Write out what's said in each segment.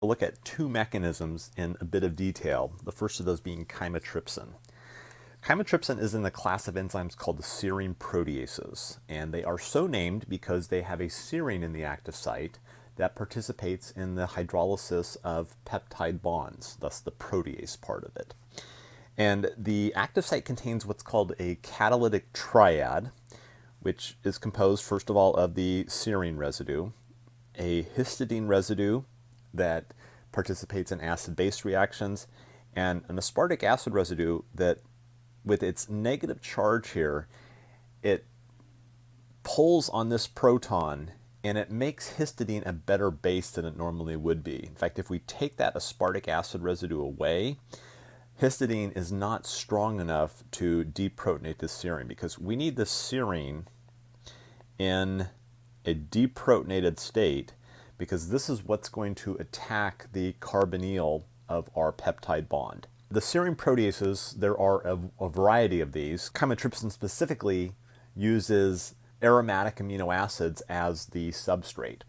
We'll look at two mechanisms in a bit of detail, the first of those being chymotrypsin. Chymotrypsin is in the class of enzymes called the serine proteases, and they are so named because they have a serine in the active site that participates in the hydrolysis of peptide bonds, thus the protease part of it. And the active site contains what's called a catalytic triad, which is composed, first of all, of the serine residue, a histidine residue that participates in acid-base reactions, and an aspartic acid residue that, with its negative charge here, it pulls on this proton and it makes histidine a better base than it normally would be. In fact, if we take that aspartic acid residue away, histidine is not strong enough to deprotonate this serine, because we need this serine in a deprotonated state, because this is what's going to attack the carbonyl of our peptide bond. The serine proteases, there are a variety of these. Chymotrypsin specifically uses aromatic amino acids as the substrate.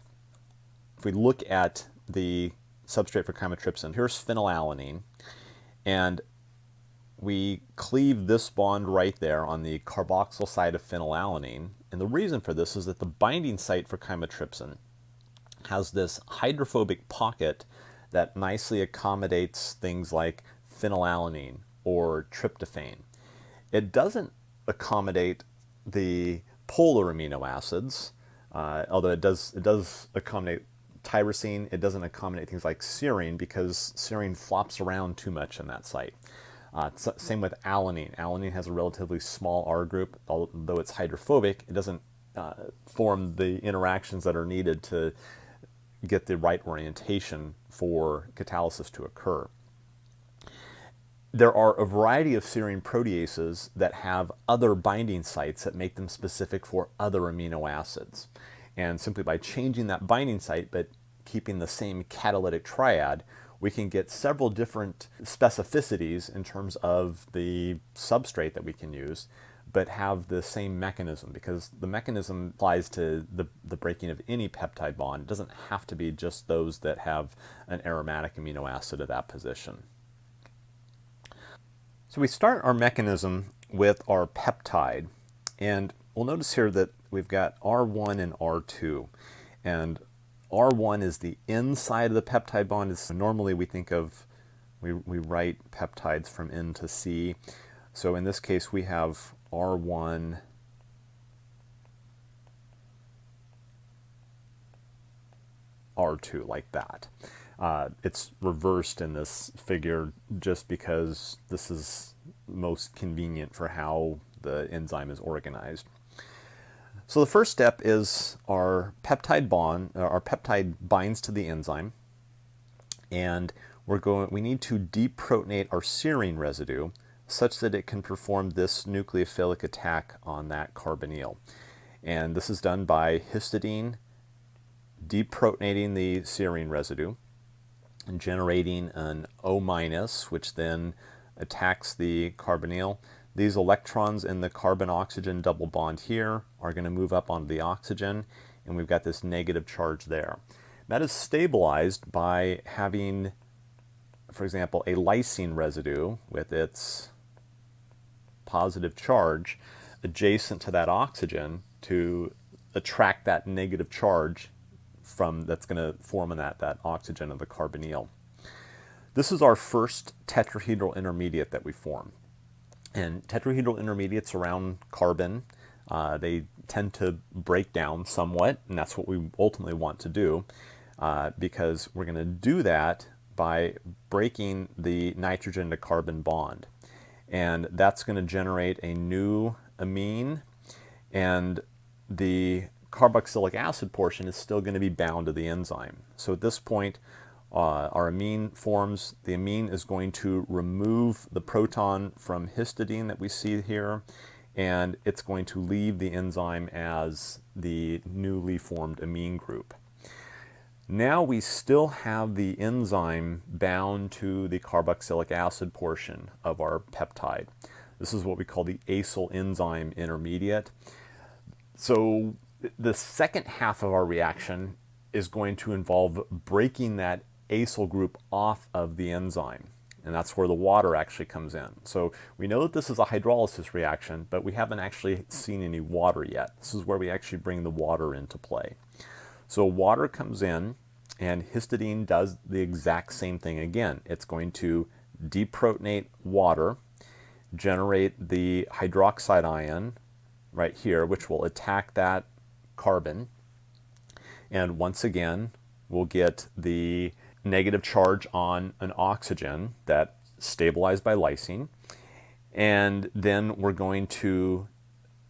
If we look at the substrate for chymotrypsin, here's phenylalanine, and we cleave this bond right there on the carboxyl side of phenylalanine. And the reason for this is that the binding site for chymotrypsin has this hydrophobic pocket that nicely accommodates things like phenylalanine or tryptophan. It doesn't accommodate the polar amino acids, although it does accommodate tyrosine. It doesn't accommodate things like serine, because serine flops around too much in that site. Same with alanine. Alanine has a relatively small R group, although it's hydrophobic. It doesn't form the interactions that are needed to get the right orientation for catalysis to occur. There are a variety of serine proteases that have other binding sites that make them specific for other amino acids. And simply by changing that binding site but keeping the same catalytic triad, we can get several different specificities in terms of the substrate that we can use, but have the same mechanism, because the mechanism applies to the breaking of any peptide bond. It doesn't have to be just those that have an aromatic amino acid at that position. So we start our mechanism with our peptide, and we'll notice here that we've got R1 and R2, and R1 is the inside of the peptide bond. Normally we think of, we write peptides from N to C. So in this case we have R1 R2 like that. It's reversed in this figure just because this is most convenient for how the enzyme is organized. So the first step is our peptide bond. Our peptide binds to the enzyme, and we need to deprotonate our serine residue such that it can perform this nucleophilic attack on that carbonyl. And this is done by histidine deprotonating the serine residue and generating an O-, which then attacks the carbonyl. These electrons in the carbon-oxygen double bond here are going to move up onto the oxygen, and we've got this negative charge there. That is stabilized by having, for example, a lysine residue with its positive charge adjacent to that oxygen to attract that negative charge that's going to form in that oxygen of the carbonyl. This is our first tetrahedral intermediate that we form. And tetrahedral intermediates around carbon, they tend to break down somewhat, and that's what we ultimately want to do, because we're going to do that by breaking the nitrogen to carbon bond. And that's going to generate a new amine, and the carboxylic acid portion is still going to be bound to the enzyme. So at this point, our amine forms. The amine is going to remove the proton from histidine that we see here, and it's going to leave the enzyme as the newly formed amine group. Now we still have the enzyme bound to the carboxylic acid portion of our peptide. This is what we call the acyl enzyme intermediate. So the second half of our reaction is going to involve breaking that acyl group off of the enzyme. And that's where the water actually comes in. So we know that this is a hydrolysis reaction, but we haven't actually seen any water yet. This is where we actually bring the water into play. So water comes in, and histidine does the exact same thing again. It's going to deprotonate water, generate the hydroxide ion right here, which will attack that carbon. And once again, we'll get the negative charge on an oxygen that stabilized by lysine. And then we're going to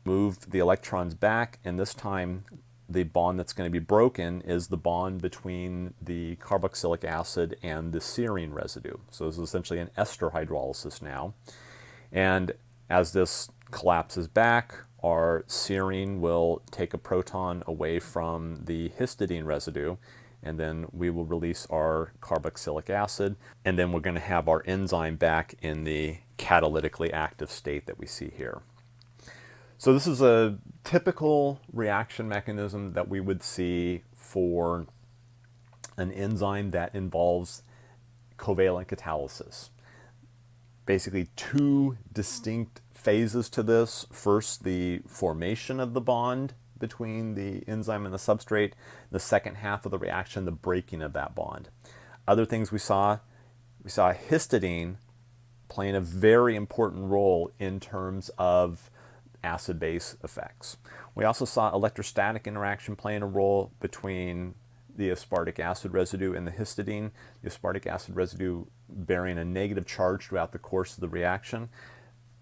move the electrons back, and this time the bond that's going to be broken is the bond between the carboxylic acid and the serine residue. So this is essentially an ester hydrolysis now. And as this collapses back, our serine will take a proton away from the histidine residue, and then we will release our carboxylic acid, and then we're going to have our enzyme back in the catalytically active state that we see here. So this is a typical reaction mechanism that we would see for an enzyme that involves covalent catalysis. Basically two distinct phases to this. First, the formation of the bond between the enzyme and the substrate. The second half of the reaction, the breaking of that bond. Other things we saw histidine playing a very important role in terms of acid-base effects. We also saw electrostatic interaction playing a role between the aspartic acid residue and the histidine. The aspartic acid residue bearing a negative charge throughout the course of the reaction.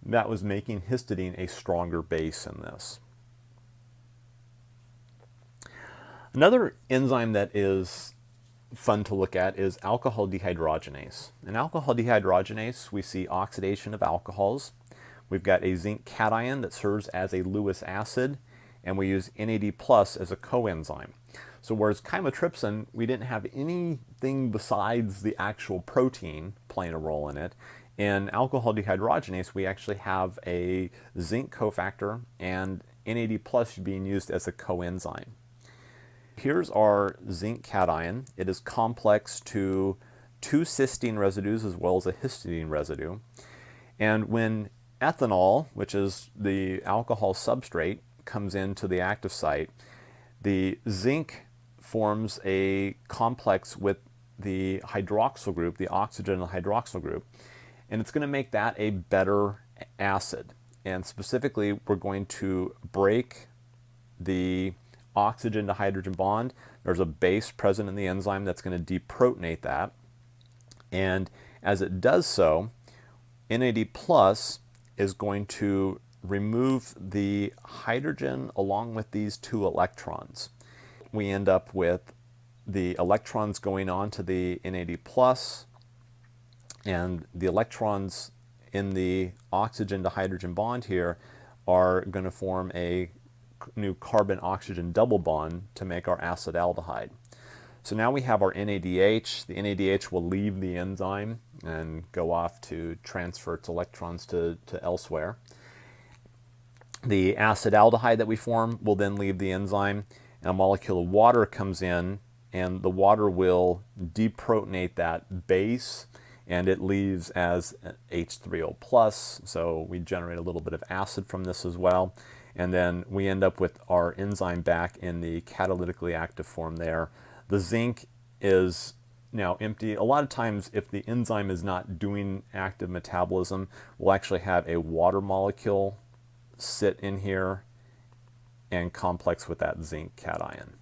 That was making histidine a stronger base in this. Another enzyme that is fun to look at is alcohol dehydrogenase. In alcohol dehydrogenase, we see oxidation of alcohols. We've got a zinc cation that serves as a Lewis acid, and we use NAD+ as a coenzyme. So whereas chymotrypsin, we didn't have anything besides the actual protein playing a role in it, in alcohol dehydrogenase, we actually have a zinc cofactor and NAD+ being used as a coenzyme. Here's our zinc cation. It is complex to two cysteine residues as well as a histidine residue. And when ethanol, which is the alcohol substrate, comes into the active site, the zinc forms a complex with the hydroxyl group, the oxygen and the hydroxyl group, and it's going to make that a better acid. And specifically, we're going to break the oxygen to hydrogen bond. There's a base present in the enzyme that's going to deprotonate that. And as it does so, NAD+ is going to remove the hydrogen along with these two electrons. We end up with the electrons going on to the NAD+, and the electrons in the oxygen to hydrogen bond here are going to form a new carbon-oxygen double bond to make our acetaldehyde. So now we have our NADH. The NADH will leave the enzyme and go off to transfer its electrons to elsewhere. The acetaldehyde that we form will then leave the enzyme, and a molecule of water comes in, and the water will deprotonate that base, and it leaves as H3O+, so we generate a little bit of acid from this as well. And then we end up with our enzyme back in the catalytically active form there. The zinc is now empty. A lot of times, if the enzyme is not doing active metabolism, we'll actually have a water molecule sit in here and complex with that zinc cation.